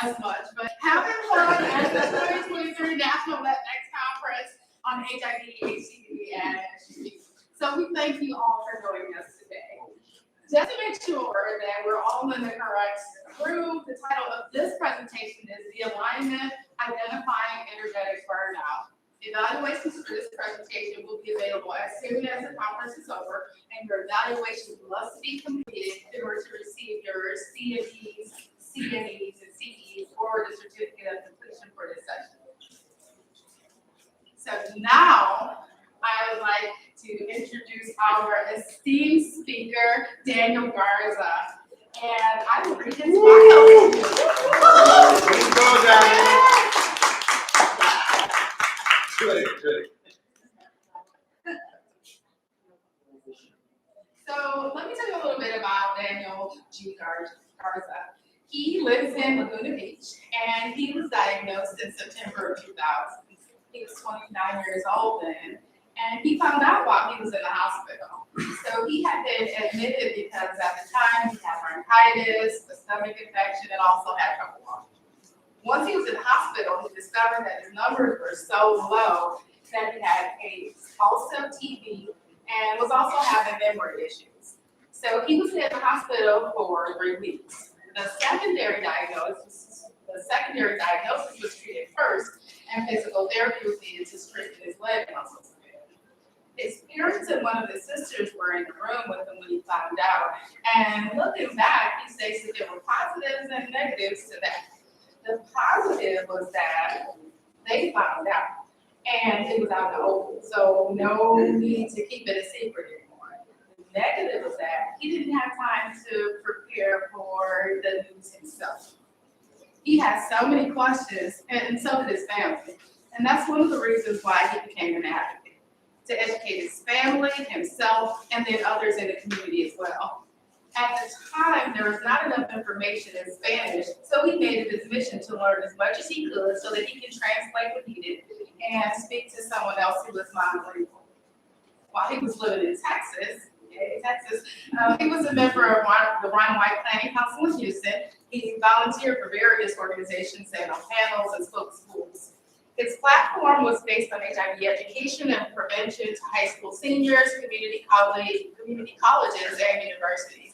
as much, but having fun at the 2023 National Latinx Conference on HIV/HCV and HIV. So we thank you all for joining us today. Just to make sure that we're all in the correct groove, the title of this presentation is The Alignment, Identifying Energetic Burnout. Evaluations for this presentation will be available as soon as the conference is over, and your evaluation must be completed in order to receive your CMEs, CNEs, and CEs, or the certificate of completion for this session. So now, I would like to introduce our esteemed speaker, Daniel Garza, and I will read his bio. Let's go, Daniel. Good. So let me tell you a little bit about Daniel G. Garza. He lives in Laguna Beach, and he was diagnosed in September of 2000. He was 29 years old then, and he found out while he was in the hospital. So he had been admitted because at the time he had bronchitis, a stomach infection, and also had trouble walking. Once he was in the hospital, he discovered that his numbers were so low that he had AIDS, also TB, and was also having memory issues. So he was in the hospital for 3 weeks. The secondary diagnosis was treated first, and physical therapy was needed to strengthen his leg muscles. His parents and one of his sisters were in the room with him when he found out. And looking back, he states that there were positives and negatives to that. The positive was that they found out, and it was out in the open, so no need to keep it a secret anymore. The negative was that he didn't have time to prepare for the news himself. He had so many questions, and so did his family, and that's one of the reasons why he became an advocate, to educate his family, himself, and then others in the community as well. At the time, there was not enough information in Spanish, so he made it his mission to learn as much as he could so that he could translate what needed and speak to someone else who was monolingual. While he was living in Texas, he was a member of the Ron White Planning Council in Houston. He volunteered for various organizations, sat on panels, and spoke schools. His platform was based on HIV education and prevention to high school seniors, community colleges, and universities.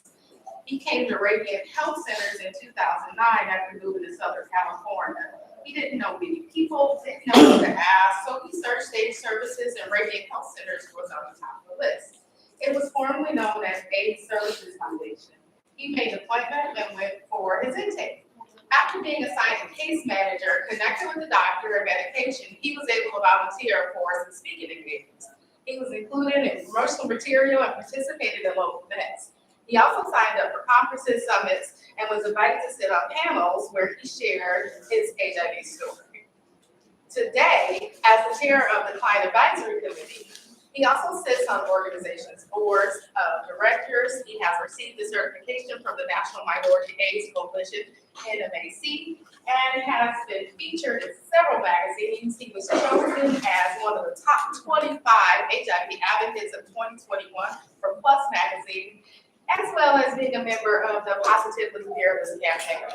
He came to Reiki Health Centers in 2009 after moving to Southern California. He didn't know many people, didn't know who to ask, so he searched state services, and Reiki Health Centers was on the top of the list. It was formerly known as AIDS Services Foundation. He made an appointment and went for his intake. After being assigned a case manager, connected with the doctor and medication, he was able to volunteer for some speaking engagements. He was included in promotional material and participated in local events. He also signed up for conferences, summits, and was invited to sit on panels where he shared his HIV story. Today, as the chair of the Client Advisory Committee, he also sits on organizations' boards of directors. He has received the certification from the National Minority AIDS Coalition, NMAC, and has been featured in several magazines. He was chosen as one of the top 25 HIV advocates of 2021 for Plus magazine, as well as being a member of the Positively Fearless campaign.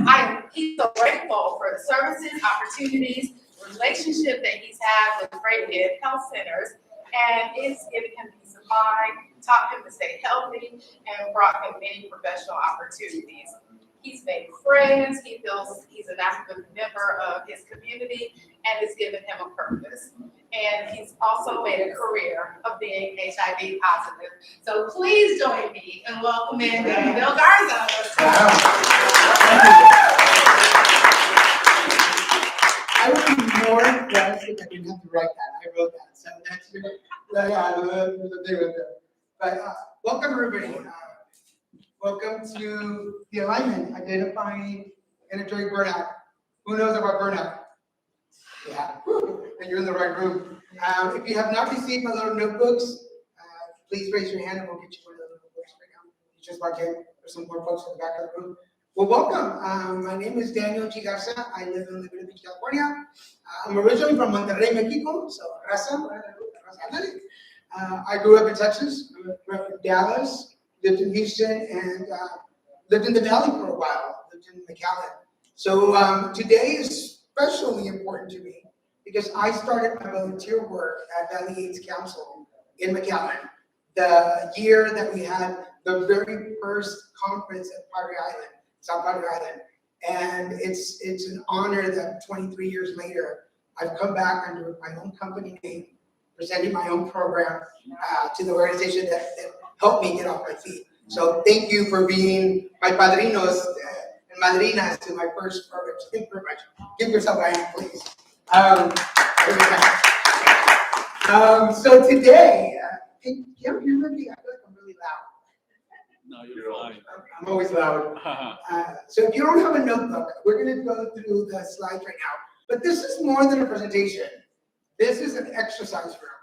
I am so grateful for the services, opportunities, relationship that he's had with Reiki Health Centers, and it's given him peace of mind, taught him to stay healthy, and brought him many professional opportunities. He's made friends, he feels he's an active member of his community, and it's given him a purpose. And he's also made a career of being HIV positive. So please join me in welcoming Daniel Garza. I would be more impressed if I didn't have to write that. I wrote that, so that's the thing with it. But welcome everybody. Welcome to The Alignment, Identifying Energetic Burnout. Who knows about burnout? Yeah, and you're in the right room. If you have not received my little notebooks, please raise your hand and we'll get you one of the notebooks right now. You just walk in. There's some more folks in the back of the room. Well, welcome. My name is Daniel G. Garza. I live in Laguna Beach, California. I'm originally from Monterrey, Mexico, so Raza. I grew up in Texas, grew up in Dallas, lived in Houston, and lived in the Valley for a while, lived in McAllen. So today is especially important to me because I started my volunteer work at Valley AIDS Council in McAllen the year that we had the very first conference at Padre Island, South Padre Island. And it's an honor that 23 years later, I've come back under my own company name, presenting my own program to the organization that helped me get off my feet. So thank you for being my padrinos and madrinas to my first program. So thank you very much. Give yourself a hand, please. So today, can you hear me? I feel like I'm really loud. No, you're fine. I'm always loud. So if you don't have a notebook, we're going to go through the slides right now. But this is more than a presentation. This is an exercise room.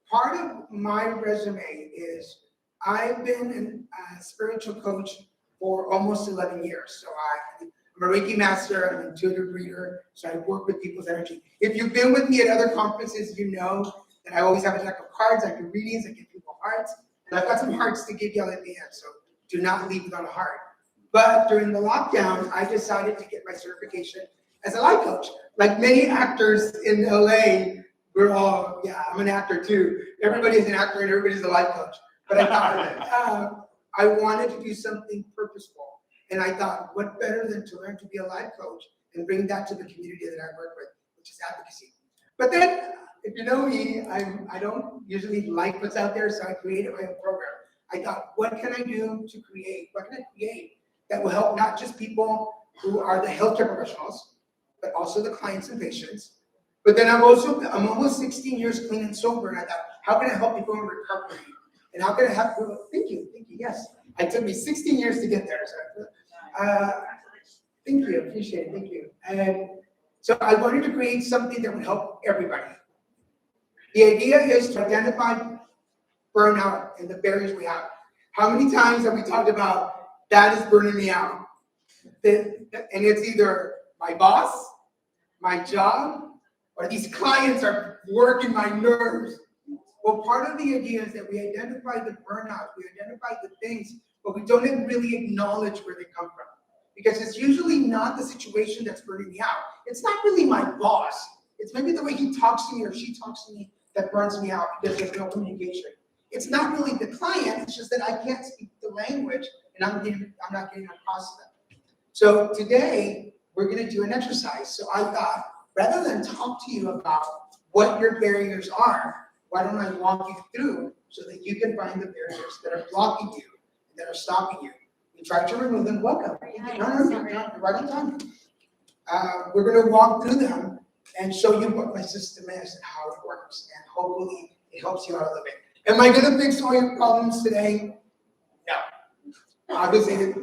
Part of my resume is I've been a spiritual coach for almost 11 years. So I'm a Reiki Master, I'm an intuitive reader, so I work with people's energy. If you've been with me at other conferences, you know that I always have a deck of cards, I do readings, I give people hearts, and I've got some hearts to give y'all at the end, so do not leave without a heart. But during the lockdown, I decided to get my certification as a life coach. Like many actors in LA, we're all, yeah, I'm an actor too. Everybody's an actor and everybody's a life coach. But I thought I wanted to do something purposeful. And I thought, what better than to learn to be a life coach and bring that to the community that I work with, which is advocacy. But then, if you know me, I don't usually like what's out there, so I created my own program. I thought, what can I do to create? What can I create that will help not just people who are the healthcare professionals, but also the clients and patients. But then I'm almost 16 years clean and sober, and I thought, how can I help people in recovery? And how can I help people? Thank you, yes. It took me 16 years to get there. So, thank you, appreciate it, thank you. And so I wanted to create something that would help everybody. The idea is to identify burnout and the barriers we have. How many times have we talked about that is burning me out? And it's either my boss, my job, or these clients are working my nerves. Well, part of the idea is that we identify the burnout, we identify the things, but we don't really acknowledge where they come from. Because it's usually not the situation that's burning me out. It's not really my boss. It's maybe the way he talks to me or she talks to me that burns me out because there's no communication. It's not really the client, it's just that I can't speak the language and I'm not getting across to them. So today, we're gonna do an exercise. So I thought, rather than talk to you about what your barriers are, why don't I walk you through so that you can find the barriers that are blocking you, that are stopping you. We try to remove them. Welcome. No, right on time. We're going to walk through them and show you what my system is and how it works, and hopefully it helps you out a little bit. Am I going to fix all your problems today? No. Obviously,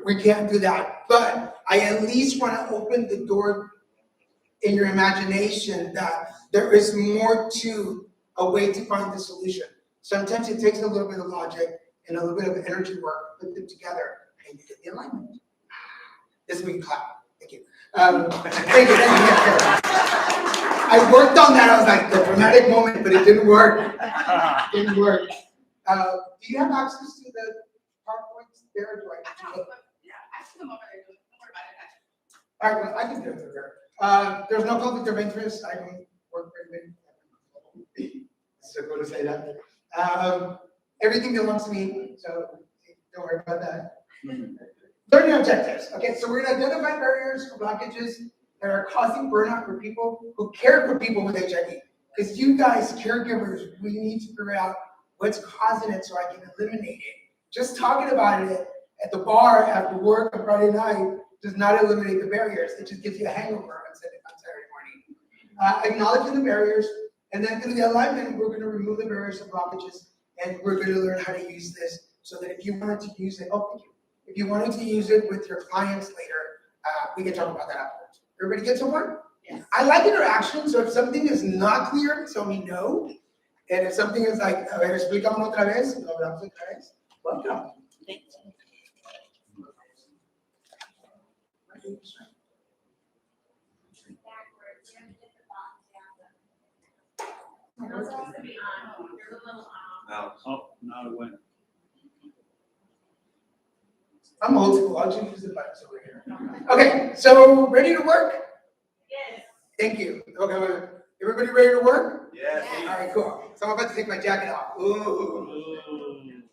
we can't do that. But I at least want to open the door in your imagination that there is more to a way to find the solution. Sometimes it takes a little bit of logic and a little bit of energy work, put them together, and you get the alignment. This week, clap. Thank you. Thank you. I worked on that. I was like, the dramatic moment, but it didn't work. It didn't work. Do you have access to the PowerPoints there? Or do I have to look? Yeah, I see them over there. Don't worry about it. All right, well, I can do it through there. There's no conflict of interest. I don't work for anybody. So go to say that. Everything belongs to me, so don't worry about that. Learning objectives. Okay, so we're going to identify barriers or blockages that are causing burnout for people who care for people with HIV. Because you guys, caregivers, we need to figure out what's causing it so I can eliminate it. Just talking about it at the bar after work on Friday night does not eliminate the barriers. It just gives you a hangover on Saturday morning. Acknowledging the barriers, and then through the alignment, we're going to remove the barriers and blockages, and we're going to learn how to use this so that if you wanted to use it, oh, thank you. If you wanted to use it with your clients later, we can talk about that afterwards. Everybody get so far? Yes. I like interaction, so if something is not clear, tell me no. And if something is like, a ver, explícame otra vez, lo hablamos otra vez, welcome. Thank you. You're supposed to be on. You're a little on. Oh, now it went. I'm old school. I'll just use the buttons over here. Okay, so ready to work? Yes. Thank you. Okay, everybody ready to work? Yes. All right, cool. So I'm about to take my jacket off. Ooh.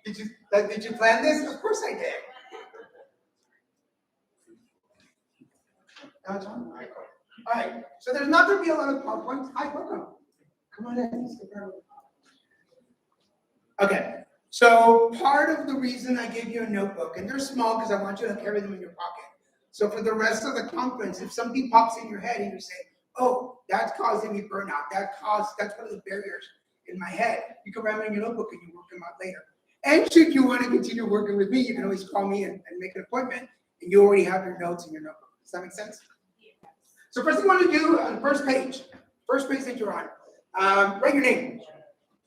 Did you plan this? Of course I did. Now it's on? All right, cool. All right, so there's not going to be a lot of PowerPoints. Hi, welcome. Come on in. Okay, so part of the reason I gave you a notebook, and they're small because I want you to carry them in your pocket. So for the rest of the conference, if something pops in your head and you say, oh, that's causing me burnout, that's one of the barriers in my head, you can write them in your notebook and you work them out later. And should you want to continue working with me, you can always call me and make an appointment, and you already have your notes in your notebook. Does that make sense? So first thing I want to do on the first page that you're on, write your name.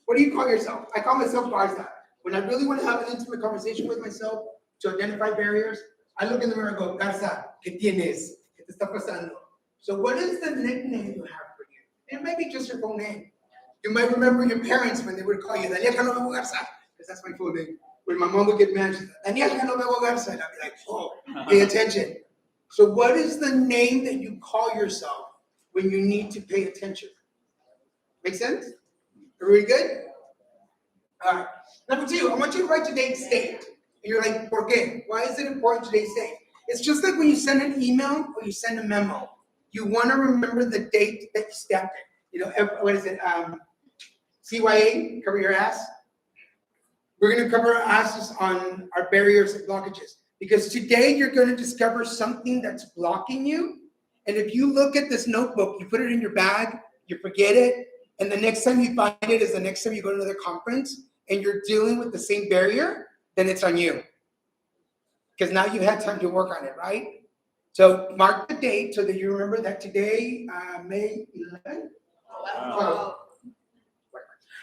What do you call yourself? I call myself Garza. When I really want to have an intimate conversation with myself to identify barriers, I look in the mirror and go, Garza, ¿qué tienes? ¿Qué te está pasando? So what is the nickname you have for you? It might be just your full name. You might remember your parents when they would call you, Daniel Cano Garza, because that's my full name. When my mom would get mad, she'd say, Daniel Cano Garza, and I'd be like, oh, pay attention. So what is the name that you call yourself when you need to pay attention? Make sense? Everybody good? All right. Number 2, I want you to write today's date. And you're like, ¿por qué? Why is it important today's date? It's just like when you send an email or you send a memo. You want to remember the date that you stamped it. You know, what is it? CYA, cover your ass. We're going to cover our asses on our barriers and blockages. Because today you're going to discover something that's blocking you. And if you look at this notebook, you put it in your bag, you forget it, and the next time you find it is the next time you go to another conference and you're dealing with the same barrier, then it's on you. Because now you had time to work on it, right? So mark the date so that you remember that today, May 11th?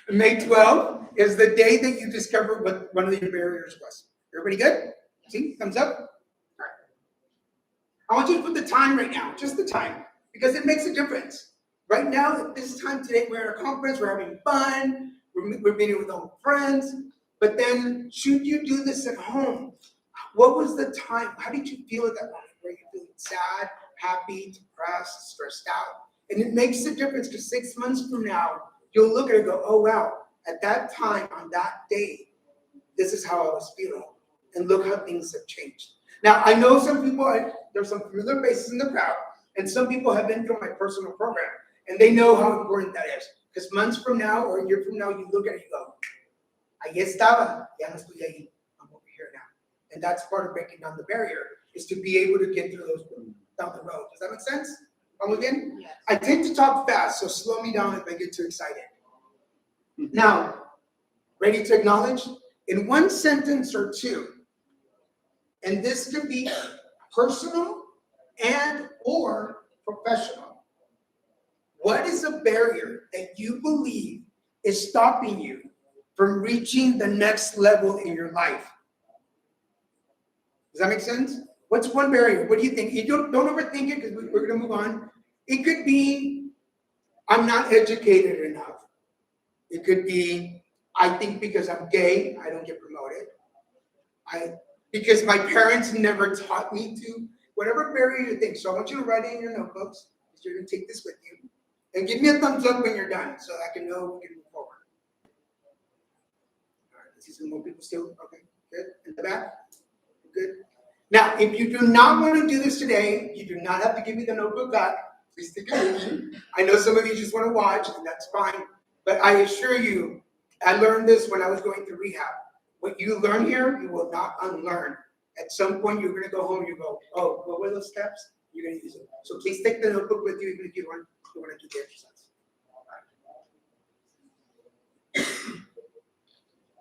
May 12th is the day that you discovered what one of your barriers was. Everybody good? See, thumbs up? All right. I want you to put the time right now, just the time, because it makes a difference. Right now, at this time today, we're at a conference, we're having fun, we're meeting with old friends, but then should you do this at home? What was the time? How did you feel at that moment? Were you feeling sad, happy, depressed, stressed out? And it makes a difference because 6 months from now, you'll look at it and go, oh, wow, at that time, on that day, this is how I was feeling. And look how things have changed. Now, I know some people, there's some familiar faces in the crowd, and some people have been through my personal program, and they know how important that is. Because months from now or a year from now, you look at it and you go, ahí estaba, ya no estoy ahí, I'm over here now. And that's part of breaking down the barrier, is to be able to get through those down the road. Does that make sense? Come again? Yes. I tend to talk fast, so slow me down if I get too excited. Now, ready to acknowledge? In one sentence or two, and this could be personal and or professional. What is a barrier that you believe is stopping you from reaching the next level in your life? Does that make sense? What's one barrier? What do you think? You don't overthink it because we're going to move on. It could be, I'm not educated enough. It could be, I think because I'm gay, I don't get promoted. Because my parents never taught me to. Whatever barrier you think. So I want you to write it in your notebooks. Because you're going to take this with you. And give me a thumbs up when you're done so I can know we can move forward. All right, let's see some more people still. Okay, good. In the back? Good. Now, if you do not want to do this today, you do not have to give me the notebook back. Please take it with you. I know some of you just want to watch, and that's fine. But I assure you, I learned this when I was going through rehab. What you learn here, you will not unlearn. At some point, you're going to go home and you go, oh, what were those steps? You're going to use it. So please take the notebook with you, even if you want to do the exercise.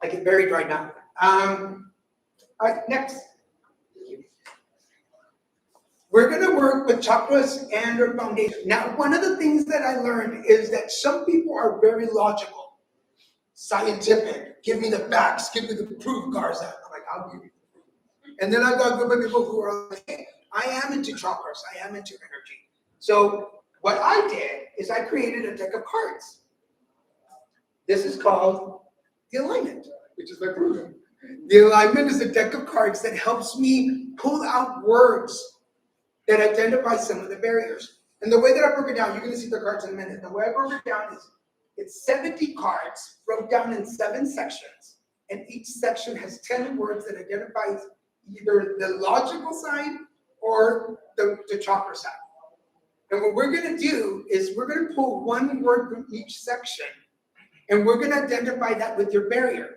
I get very dry now. All right, next. We're going to work with chakras and our foundation. Now, one of the things that I learned is that some people are very logical, scientific. Give me the facts, give me the proof, Garza. I'm like, I'll give you the proof. And then I've got a group of people who are like, hey, I am into chakras, I am into energy. So what I did is I created a deck of cards. This is called the alignment, which is my program. The alignment is a deck of cards that helps me pull out words that identify some of the barriers. And the way that I broke it down, you're going to see the cards in a minute. The way I broke it down is it's 70 cards broke down in 7 sections. And each section has 10 words that identifies either the logical side or the chakra side. And what we're going to do is we're going to pull one word from each section, and we're going to identify that with your barrier.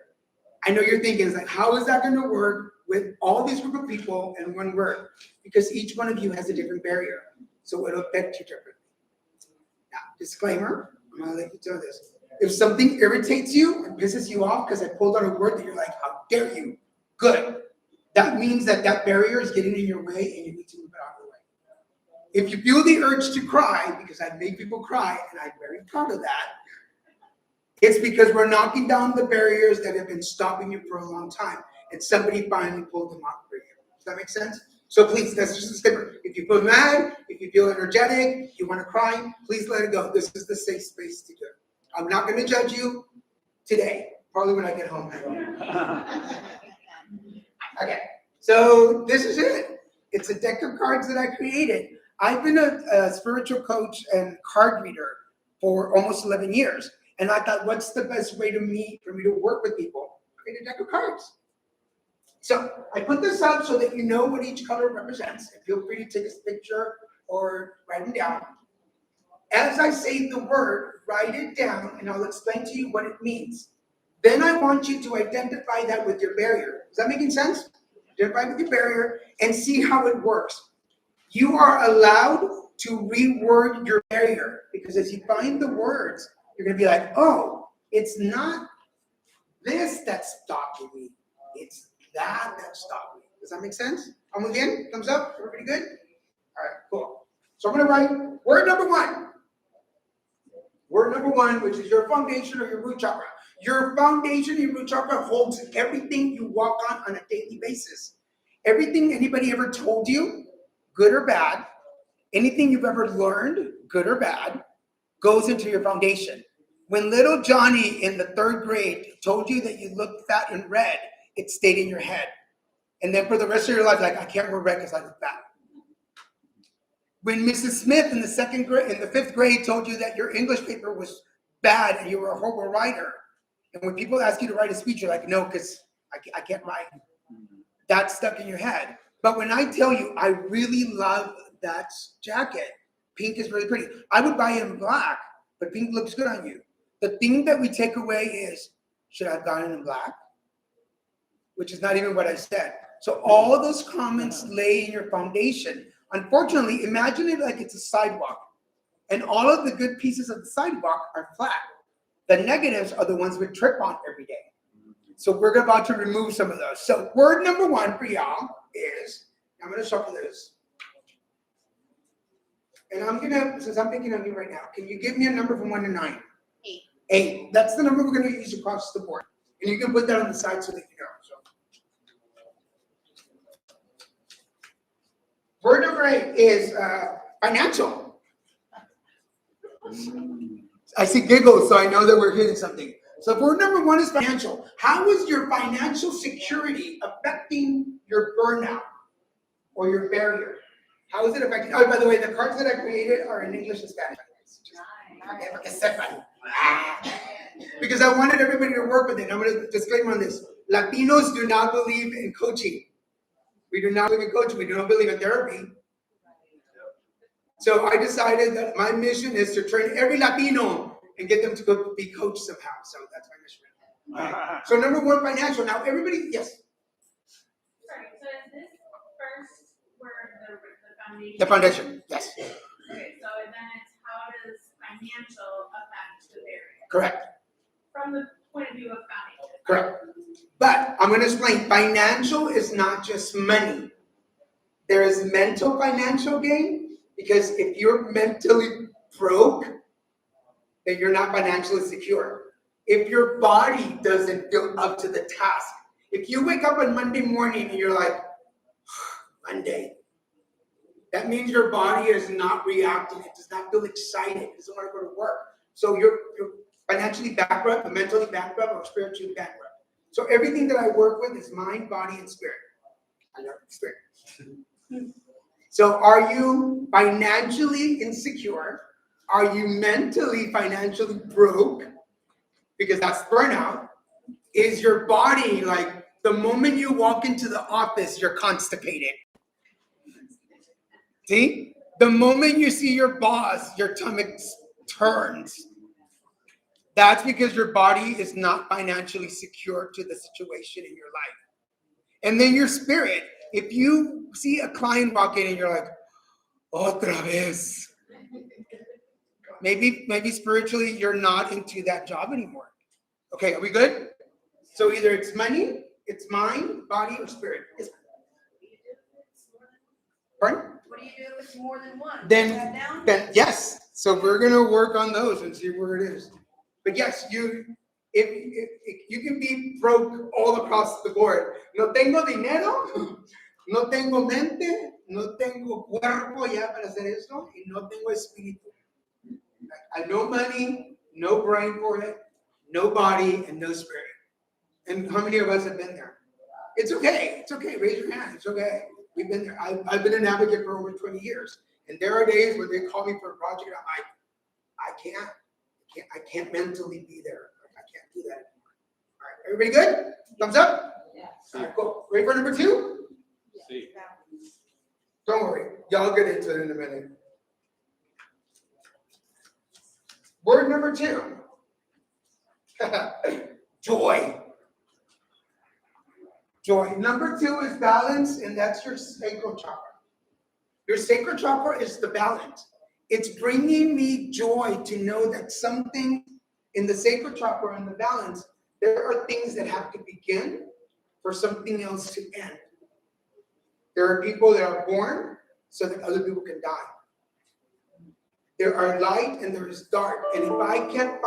I know you're thinking, it's like, how is that going to work with all these group of people in one word? Because each one of you has a different barrier, so it'll affect you differently. Now, disclaimer, I'm going to let you know this. If something irritates you and pisses you off because I pulled out a word that you're like, how dare you? Good. That means that barrier is getting in your way and you need to move it out of the way. If you feel the urge to cry, because I've made people cry and I'm very proud of that, it's because we're knocking down the barriers that have been stopping you for a long time, and somebody finally pulled them out for you. Does that make sense? So please, that's just a disclaimer. If you feel mad, if you feel energetic, you want to cry, please let it go. This is the safe space to do it. I'm not going to judge you today, probably when I get home. Okay, so this is it. It's a deck of cards that I created. I've been a spiritual coach and card reader for almost 11 years. And I thought, what's the best way for me to work with people? Create a deck of cards. So I put this up so that you know what each color represents. And feel free to take a picture or write them down. As I say the word, write it down, and I'll explain to you what it means. Then I want you to identify that with your barrier. Is that making sense? Identify with your barrier and see how it works. You are allowed to reword your barrier, because as you find the words, you're going to be like, oh, it's not this that's stopping me. It's that that's stopping me. Does that make sense? I'm again. Thumbs up. Everybody good? All right, cool. So I'm going to write word number 1. Word number 1, which is your foundation or your root chakra. Your foundation, your root chakra holds everything you walk on a daily basis. Everything anybody ever told you, good or bad, anything you've ever learned, good or bad, goes into your foundation. When little Johnny in the 3rd grade told you that you looked fat and red, it stayed in your head. And then for the rest of your life, like, I can't wear red because I look fat. When Mrs. Smith in the 5th grade told you that your English paper was bad and you were a horrible writer, and when people ask you to write a speech, you're like, no, because I can't write. That's stuck in your head. But when I tell you, I really love that jacket, pink is really pretty. I would buy it in black, but pink looks good on you. The thing that we take away is, should I have gotten in black? Which is not even what I said. So all of those comments lay in your foundation. Unfortunately, imagine it like it's a sidewalk, and all of the good pieces of the sidewalk are flat. The negatives are the ones we trip on every day. So we're about to remove some of those. So word number 1 for y'all is, I'm going to shuffle this. And I'm going to, since I'm thinking of you right now, can you give me a number from 1 to 9? 8. 8. That's the number we're going to use across the board. And you can put that on the side so that you know. So. Word number 8 is financial. I see giggles, so I know that we're hitting something. So word number 1 is financial. How is your financial security affecting your burnout or your barrier? How is it affecting? Oh, by the way, the cards that I created are in English and Spanish. Because I wanted everybody to work with it. I'm going to disclaimer on this. Latinos do not believe in coaching. We do not believe in coaching. We do not believe in therapy. So I decided that my mission is to train every Latino and get them to go be coached somehow. So that's my mission. Right. So number 1, financial. Now everybody, yes. Sorry, so is this first word the foundation? The foundation, yes. Okay, so then it's how does financial affect the barrier? Correct. From the point of view of foundation. Correct. But I'm going to explain, financial is not just money. There is mental financial gain, because if you're mentally broke, then you're not financially secure. If your body doesn't feel up to the task, if you wake up on Monday morning and you're like, Monday, that means your body is not reacting. It does not feel excited. It doesn't want to go to work. So you're financially bankrupt, mentally bankrupt, or spiritually bankrupt. So everything that I work with is mind, body, and spirit. I love spirit. So are you financially insecure? Are you mentally financially broke? Because that's burnout. Is your body like the moment you walk into the office, you're constipated? See? The moment you see your boss, your stomach turns. That's because your body is not financially secure to the situation in your life. And then your spirit, if you see a client walk in and you're like, otra vez. Maybe spiritually you're not into that job anymore. Okay, are we good? So either it's money, it's mind, body, or spirit. Pardon? What do you do if it's more than one? Then Write that down? yes. So we're gonna work on those and see where it is. But yes, if you can be broke all across the board. No tengo dinero, no tengo mente, no tengo cuerpo ya para hacer eso, y no tengo espíritu. I no money, no brain for it, no body, and no spirit. And how many of us have been there? It's okay. It's okay. Raise your hand. It's okay. We've been there. I've been an advocate for over 20 years. And there are days where they call me for a project. I'm like, I can't mentally be there. I can't do that anymore. All right. Everybody good? Thumbs up? Yeah. All right, cool. Ready for number 2? See. Don't worry. Y'all get into it in a minute. Word number 2. Joy. Joy. Number 2 is balance, and that's your sacral chakra. Your sacral chakra is the balance. It's bringing me joy to know that something in the sacral chakra and the balance, there are things that have to begin for something else to end. There are people that are born so that other people can die. There are light and there is dark. And if I can't